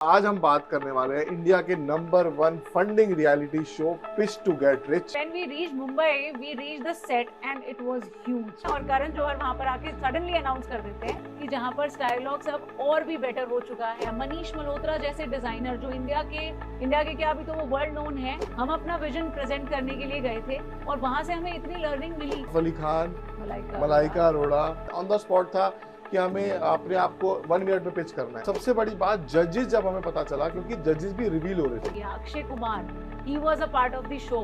आज हम बात करने वाले हैं इंडिया के number 1 funding reality show pitch to get rich. When we reached Mumbai, we reached the set and it was huge. और करण जौहर वहाँ पर आके सडनली अनाउंस कर देते हैं कि जहाँ पर स्टाइलॉक्स अब और भी बेटर हो चुका है। मनीष मल्होत्रा जैसे डिजाइनर जो इंडिया के क्या अभी तो वो वर्ल्ड नोन है, हम अपना विजन प्रेजेंट करने के लिए गए थे और वहाँ से हमें इतनी लर्निंग मिली। Ali Khan, Malaika Arora on the spot था कि हमें अपने आप को 1 मिनट में पिच करना है। सबसे बड़ी बात जजेस जब हमें पता चला, क्योंकि जजेस भी रिवील हो रहे थे। Akshay Kumar, he was a part of the show.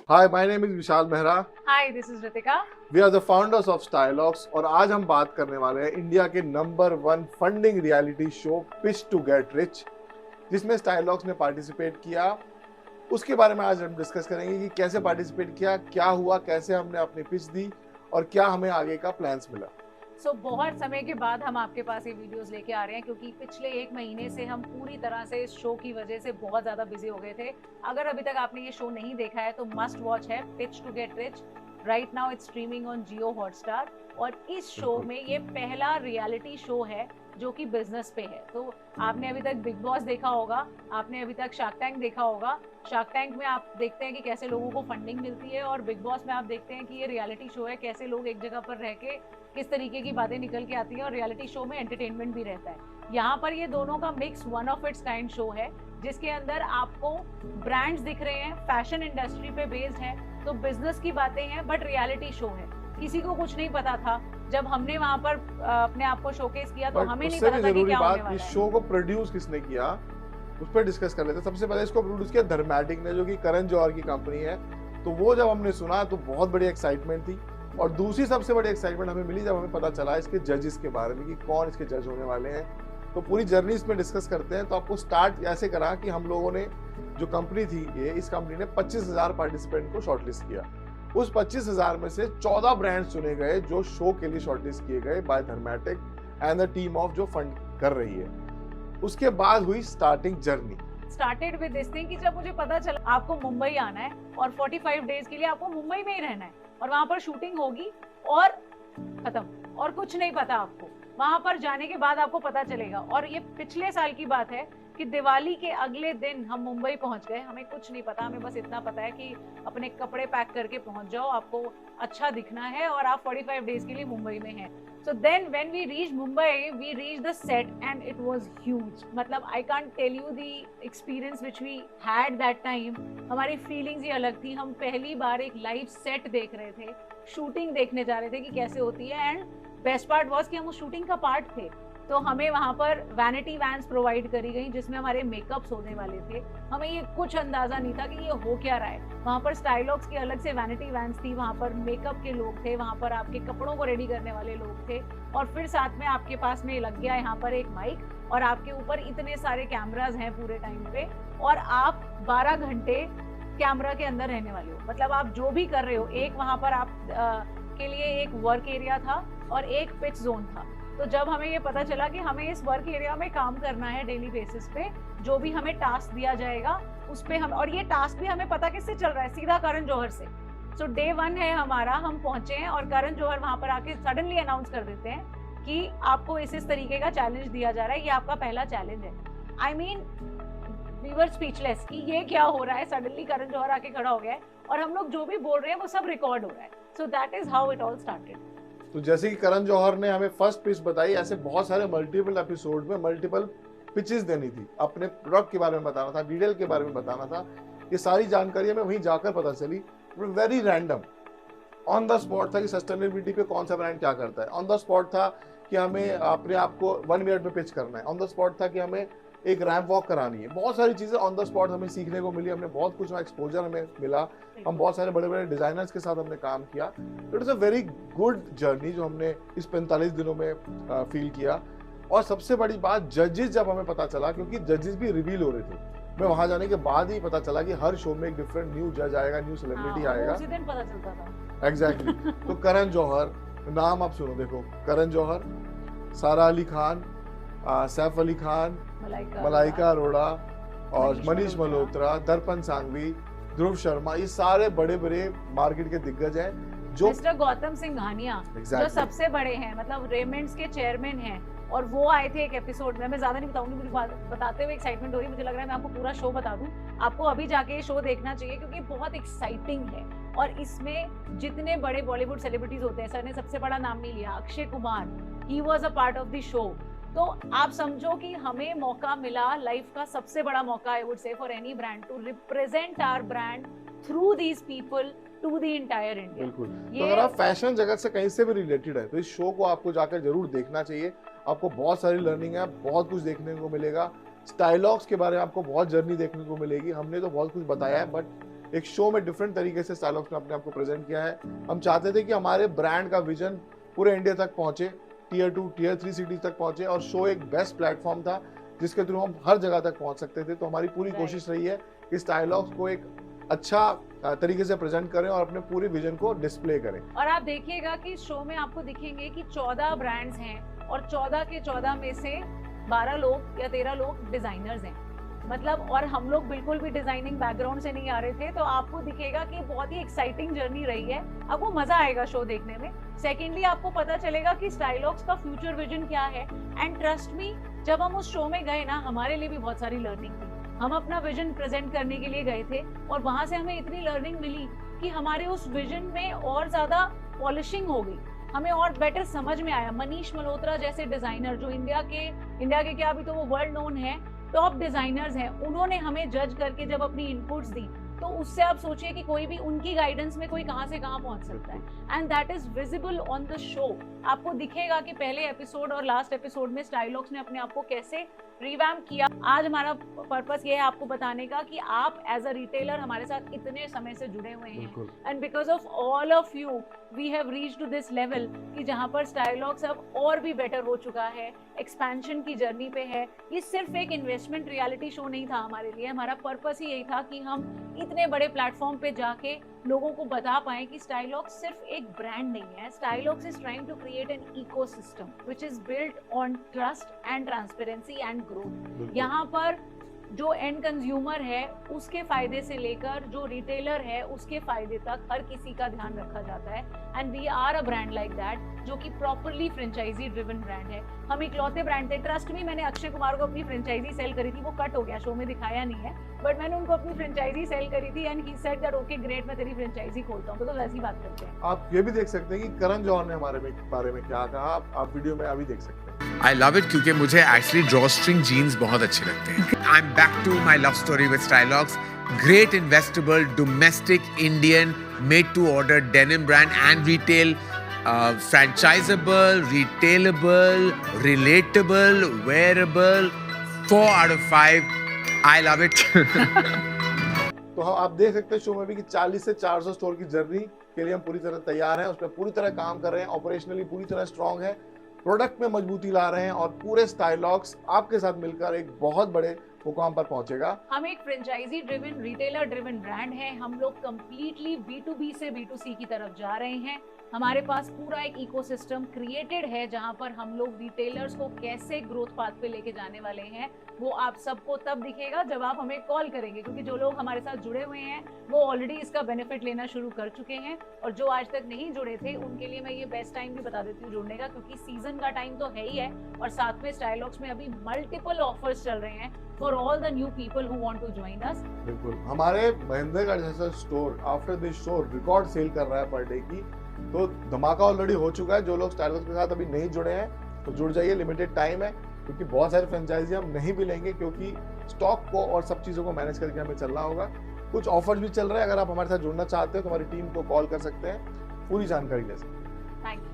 Hi, my name is Vishal Mehra. Hi, this is Ritika. We are the founders of Stylox और आज हम बात करने वाले हैं इंडिया के number 1 funding reality show pitch to get rich, जिसमें Stylox ने पार्टिसिपेट किया। उसके बारे में आज हम डिस्कस करेंगे कि कैसे पार्टिसिपेट किया, क्या हुआ, कैसे हमने अपनी पिच दी और क्या हमें आगे का प्लान्स मिला। बहुत समय के बाद हम आपके पास ये वीडियोस लेके आ रहे हैं क्योंकि पिछले 1 महीने से हम पूरी तरह से इस शो की वजह से बहुत ज्यादा बिजी हो गए थे। अगर अभी तक आपने ये शो नहीं देखा है तो मस्ट वॉच है pitch to get rich. Right now it's streaming on Jio Hotstar और इस शो में ये पहला रियलिटी शो है जो कि बिजनेस पे है। तो आपने अभी तक बिग बॉस देखा होगा, आपने अभी तक शार्क टैंक देखा होगा। शार्क टैंक में आप देखते हैं कि कैसे लोगों को फंडिंग मिलती है और बिग बॉस में आप देखते हैं कि ये रियलिटी शो है, कैसे लोग एक जगह पर रह के किस तरीके की बातें निकल के आती हैं और रियलिटी शो में एंटरटेनमेंट भी रहता है। यहाँ पर ये दोनों का mix one of its kind show है जिसके अंदर आपको ब्रांड्स दिख रहे हैं, फैशन इंडस्ट्री पे बेस्ड है, तो बिजनेस की बातें हैं, बट रियलिटी शो है। किसी को कुछ नहीं पता था जब हमने वहाँ पर अपने आप को शोकेस किया तो हमें नहीं पता था कि क्या होने वाला है। शो को प्रोड्यूस किसने किया उस पर डिस्कस कर लेते हैं। सबसे पहले इसको प्रोड्यूस किया धर्मैटिक ने, जो कि करण जौहर की कंपनी है। तो वो जब हमने सुना तो बहुत बड़ी एक्साइटमेंट थी और दूसरी सबसे बड़ी एक्साइटमेंट हमें मिली जब हमें पता चला इसके जजेस के बारे में कि कौन इसके जज होने वाले हैं। तो पूरी जर्नी इसमें डिस्कस करते हैं। तो आपको स्टार्ट ऐसे करा कि हम लोगों ने जो कंपनी थी इस कंपनी ने 25,000 पार्टिसिपेंट को शॉर्टलिस्ट किया। उस 25,000 में से 14 ब्रांड्स चुने गए जो शो के लिए शॉर्टलिस्ट किए गए by Dharmatic and the team of जो फंड कर रही है। उसके बाद हुई starting journey. Started with this thing कि जब मुझे पता चला आपको मुंबई आना है और 45 डेज के लिए आपको मुंबई में ही रहना है और वहां पर शूटिंग होगी और खत्म और कुछ नहीं पता आपको। वहां पर जाने के बाद आपको पता चलेगा। और ये पिछले साल की बात है कि दिवाली के अगले दिन हम मुंबई पहुंच गए। हमें कुछ नहीं पता, हमें बस इतना पता है कि अपने कपड़े पैक करके पहुंच जाओ, आपको अच्छा दिखना है और आप 45 डेज के लिए मुंबई में हैं। So then when we reached Mumbai, we reached the set and it was huge. मतलब I can't tell you the experience which we had that time. हमारी फीलिंग्स ही अलग थी। हम पहली बार एक लाइव सेट देख रहे थे, शूटिंग देखने जा रहे थे कि कैसे होती है। एंड बेस्ट पार्ट वॉज कि हम उस शूटिंग का पार्ट थे। तो हमें वहाँ पर वैनिटी वैन्स प्रोवाइड करी गई जिसमें हमारे मेकअप्स होने वाले थे। हमें ये कुछ अंदाजा नहीं था कि ये हो क्या रहा है। वहाँ पर स्टाइलॉक्स की अलग से वैनिटी वैन्स थी, वहाँ पर मेकअप के लोग थे, वहाँ पर आपके कपड़ों को रेडी करने वाले लोग थे और फिर साथ में आपके पास में लग गया यहाँ पर एक माइक और आपके ऊपर इतने सारे कैमराज हैं पूरे टाइम पे और आप 12 घंटे कैमरा के अंदर रहने वाले हो। मतलब आप जो भी कर रहे हो, एक वहाँ पर आप के लिए एक वर्क एरिया था और एक पिच जोन था। तो जब हमें ये पता चला कि हमें इस वर्क एरिया में काम करना है डेली बेसिस पे, जो भी हमें टास्क दिया जाएगा उस पे हम, और ये टास्क भी हमें पता किससे चल रहा है, सीधा करण जौहर से। सो डे 1 है हमारा, हम पहुंचे हैं और करण जौहर वहां पर आके सडनली अनाउंस कर देते हैं कि आपको इस तरीके का चैलेंज दिया जा रहा है, ये आपका पहला चैलेंज है। I mean we were speechless कि ये क्या हो रहा है। सडनली करण जौहर आके खड़ा हो गया है और हम लोग जो भी बोल रहे हैं वो सब रिकॉर्ड हो रहा है। So that is how it all started. तो जैसे कि करण जौहर ने हमें फर्स्ट पिच बताई, ऐसे बहुत सारे मल्टीपल एपिसोड में मल्टीपल पिचेस देनी थी, अपने प्रोडक्ट के बारे में बताना था, डिटेल के बारे में बताना था। ये सारी जानकारी हमें वहीं जाकर पता चली। Very random on the spot था कि सस्टेनेबिलिटी पे कौन सा ब्रांड क्या करता है। ऑन द स्पॉट था कि हमें अपने आप को 1 मिनट में पिच करना है। ऑन द स्पॉट था कि हमें एक रैंप वॉक करानी है। बहुत सारी चीजें ऑन द स्पॉट हमें सीखने को मिली। हमने बहुत कुछ एक्सपोजर हमें मिला। हम बहुत सारे बड़े बड़े डिजाइनर्स के साथ हमने काम किया। It is a very good journey जो हमने इस 45 दिनों में फील किया। और सबसे बड़ी बात, जजेस जब हमें पता चला, क्योंकि जजेस भी रिवील हो रहे थे, मैं वहां जाने के बाद ही पता चला कि हर शो में एक डिफरेंट न्यू जज आएगा, न्यू सेलिब्रिटी आएगा। उसी दिन पता चलता था। एग्जैक्टली। तो करण जौहर, नाम आप सुनो, देखो, करण जौहर, सारा अली खान, सैफ अली खान, मलाइका अरोड़ा और मनीष मल्होत्रा, दर्पण सांघवी, ध्रुव शर्मा, ये सारे बड़े बड़े मार्केट के दिग्गज हैं जो मिस्टर गौतम सिंघानिया जो सबसे बड़े हैं, मतलब रेमंड्स के चेयरमैन हैं, और वो आए थे एक एपिसोड में। मैं ज्यादा नहीं बताऊंगी, मुझे बताते हुए एक्साइटमेंट हो रही है, मुझे लग रहा है मैं आपको पूरा शो बता दूं। आपको अभी जाके ये शो देखना चाहिए क्योंकि बहुत एक्साइटिंग है, और इसमें जितने बड़े बॉलीवुड सेलिब्रिटीज होते हैं, सर ने सबसे बड़ा नाम नहीं लिया, Akshay Kumar, he was a part of the show. तो आप समझो कि हमें मौका मिला, लाइफ का सबसे बड़ा मौका I would say for any brand to represent our brand through these people to the entire India. बिल्कुल। तो अगर आप फैशन जगत से कहीं से भी रिलेटेड है तो इस शो को आपको जाकर जरूर देखना चाहिए। आपको बहुत सारी लर्निंग है, बहुत कुछ देखने को मिलेगा। स्टाइलॉग्स के बारे में आपको बहुत जर्नी देखने को मिलेगी। हमने तो बहुत कुछ बताया है, बट एक शो में डिफरेंट तरीके से स्टाइलॉग्स ने अपने आप को प्रेजेंट किया है। हम चाहते थे कि हमारे ब्रांड का विजन पूरे इंडिया तक पहुंचे, टियर 2 टियर 3 सिटीज तक पहुंचे, और शो एक बेस्ट प्लेटफॉर्म था जिसके थ्रू हम हर जगह तक पहुंच सकते थे। तो हमारी पूरी कोशिश रही है कि स्टाइलॉग्स को एक अच्छा तरीके से प्रेजेंट करें और अपने पूरे विजन को डिस्प्ले करें। और आप देखिएगा कि शो में आपको दिखेंगे कि 14 ब्रांड्स हैं, और 14 के 14 में से 12 लोग या 13 लोग डिजाइनर्स हैं, मतलब, और हम लोग बिल्कुल भी डिजाइनिंग बैकग्राउंड से नहीं आ रहे थे। तो आपको दिखेगा कि बहुत ही एक्साइटिंग जर्नी रही है, आपको मजा आएगा शो देखने में। सेकेंडली, आपको पता चलेगा कि स्टाइलॉग्स का फ्यूचर विजन क्या है, एंड ट्रस्ट मी, जब हम उस शो में गए ना, हमारे लिए भी बहुत सारी लर्निंग थी। हम अपना विजन प्रेजेंट करने के लिए गए थे, और वहां से हमें इतनी लर्निंग मिली कि हमारे उस विजन में और ज्यादा पॉलिशिंग हो गई, हमें और बेटर समझ में आया। मनीष मल्होत्रा जैसे डिजाइनर, जो इंडिया के क्या, अभी तो वो वर्ल्ड नोन है, टॉप डिजाइनर्स हैं, उन्होंने हमें जज करके जब अपनी इनपुट्स दी, तो उससे आप सोचिए कि कोई भी उनकी गाइडेंस में कोई कहां से कहां पहुंच सकता है, and that is visible on the show. आपको दिखेगा कि पहले एपिसोड और लास्ट एपिसोड में स्टाइलॉग्स ने अपने आप को कैसे रिवैम्प किया। आज हमारा पर्पस ये है आपको बताने का कि आप एज अ रिटेलर हमारे साथ इतने समय से जुड़े हुए हैं, and because of all of you we have reached to this level कि जहां पर स्टाइलॉग्स अब और भी बेटर हो चुका है, एक्सपेंशन की जर्नी पे है। ये सिर्फ एक इन्वेस्टमेंट रियलिटी शो नहीं था हमारे लिए, हमारा पर्पस ही यही था कि हम इतने बड़े प्लेटफॉर्म पे जाके लोगों को बता पाए कि स्टाइलॉग्स सिर्फ एक ब्रांड नहीं है, Stylogs is trying to create an ecosystem which is built on trust and transparency and growth. यहाँ पर जो एंड कंज्यूमर है उसके फायदे से लेकर जो रिटेलर है उसके फायदे तक हर किसी का ध्यान रखा जाता है, and we are a brand like that, जो कि प्रॉपरली फ्रेंचाइजी ड्रिवन ब्रांड है। हम इकलौते ब्रांड थे, ट्रस्ट मी, मैंने अक्षय कुमार को अपनी फ्रेंचाइजी सेल करी थी, वो कट हो गया, शो में दिखाया नहीं है, बट मैंने उनको अपनी फ्रेंचाइजी सेल करी थी, and he said that okay great, मैं तेरी फ्रेंचाइजी खोलता हूँ। तो वैसी बात करते हैं। आप ये भी देख सकते हैं कि करण जौहर ने हमारे बारे में क्या कहा, आप वीडियो में अभी देख सकते हैं। I love it क्योंकि मुझे एक्चुअली ड्रॉस्ट्रिंग जीन्स बहुत अच्छे लगते हैं। I'm back to my love story with Stylogs. Great investable, domestic, Indian, made to order denim brand and retail, franchisable, retailable, relatable, wearable, 4 out of 5. I love it. तो आप देख सकते हैं show में भी कि 40 से 400 स्टोर की जर्नी के लिए हम पूरी तरह तैयार हैं, उस पर पूरी तरह काम कर रहे हैं, ऑपरेशनली पूरी तरह स्ट्रांग है, प्रोडक्ट में मजबूती ला रहे हैं, और पूरे स्टाइलॉग्स आपके साथ मिलकर एक बहुत बड़े मुकाम पर पहुंचेगा। हम एक franchisee driven, retailer driven brand है। हम लोग कंप्लीटली B2B से B2C की तरफ जा रहे हैं। हमारे पास पूरा एक इकोसिस्टम क्रिएटेड है जहां पर हम लोग रिटेलर्स को कैसे ग्रोथ पाथ पे लेके जाने वाले हैं, वो आप सबको तब दिखेगा जब आप हमें कॉल करेंगे, क्योंकि जो लोग हमारे साथ जुड़े हुए हैं वो ऑलरेडी इसका बेनिफिट लेना शुरू कर चुके हैं, और जो आज तक नहीं जुड़े थे उनके लिए मैं ये बेस्ट टाइम भी बता देती हूँ जुड़ने का, क्योंकि सीजन का टाइम तो है ही है, और साथ में स्टाइलॉग्स में अभी मल्टीपल ऑफर्स चल रहे हैं for all the new people who want to join us. बिल्कुल, हमारे महेंद्रगढ़ जैसा store after this show record sale कर रहा है पर डे की, तो धमाका ऑलरेडी हो चुका है। जो लोग स्टाइलॉग्स के साथ अभी नहीं जुड़े हैं तो जुड़ जाइए, लिमिटेड टाइम है, क्योंकि बहुत सारे फ्रेंचाइजी हम नहीं भी लेंगे, क्योंकि स्टॉक को और सब चीज़ों को मैनेज करके हमें चलना होगा। कुछ ऑफर्स भी चल रहे हैं, अगर आप हमारे साथ जुड़ना चाहते हो तो हमारी टीम को कॉल कर सकते हैं, पूरी जानकारी ले सकते हैं। Thank you.